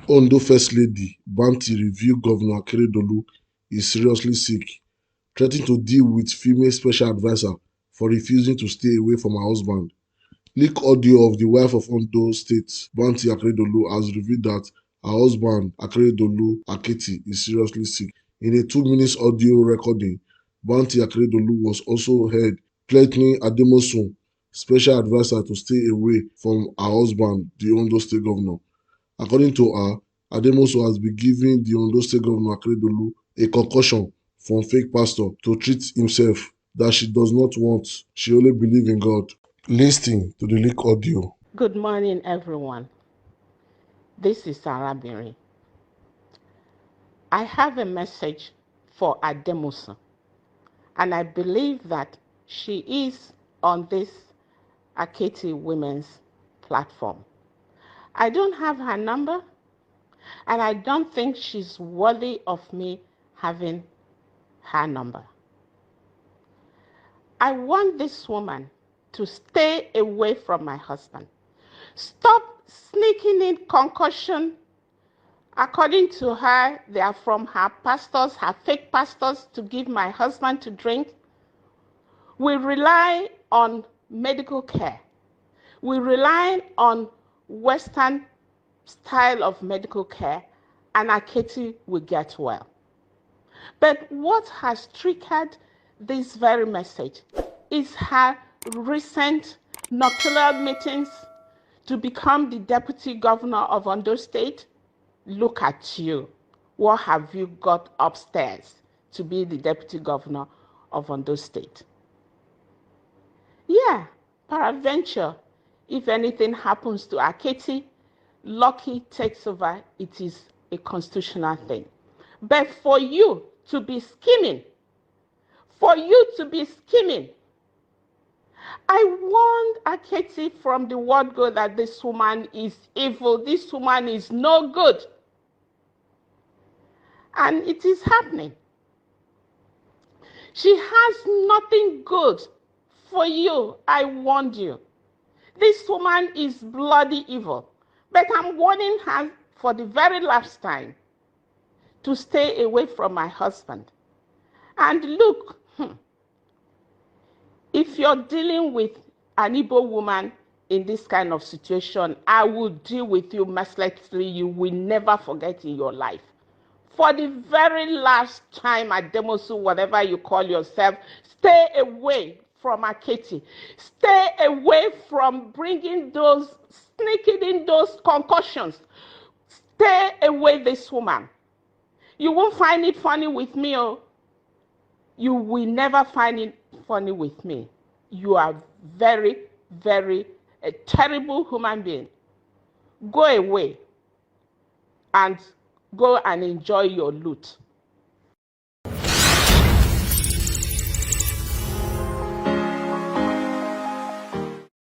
Ondo First Lady Banti revealed Governor Akeredolu is seriously sick, threatening to deal with female special advisor for refusing to stay away from her husband. Leak audio of the wife of Ondo State, Banti Akeredolu, has revealed that her husband, Akeredolu Aketi, is seriously sick. In a 2 minute audio recording, Banti Akeredolu was also heard threatening Ademosun, special advisor, to stay away from her husband, the Ondo State governor. According to her, Ademosun has been giving the Ondo State governor Akeredolu a concussion from fake pastor to treat himself that she does not want. She only believes in God. Listen to the leak audio. Good morning, everyone. This is Arabiri. I have a message for Ademosun, and I believe that she is on this Aketi Women's platform. I don't have her number, and I don't think she's worthy of me having her number. I want this woman to stay away from my husband. Stop sneaking in concussion. According to her, they are from her pastors, her fake pastors, to give my husband to drink. We rely on medical care. We rely on Western style of medical care, and Aketi will get well. But what has triggered this very message is her recent nocturnal meetings to become the deputy governor of Ondo State. Look at you. What have you got upstairs to be the deputy governor of Ondo State? Yeah, peradventure, if anything happens to Aketi, Lucky takes over. It is a constitutional thing. But for you to be scheming, I warned Aketi from the word go that this woman is evil, this woman is no good. And it is happening. She has nothing good for you. I warned you. This woman is bloody evil. But I'm warning her for the very last time to stay away from my husband. And look, if you're dealing with an Igbo woman in this kind of situation, I will deal with you mercilessly. You will never forget in your life. For the very last time, Ademosun, whatever you call yourself, stay away from Aketi. Stay away from sneaking in those concussions. Stay away this woman. You won't find it funny with me, oh. You will never find it funny with me. You are very, very a terrible human being. Go away and go and enjoy your loot.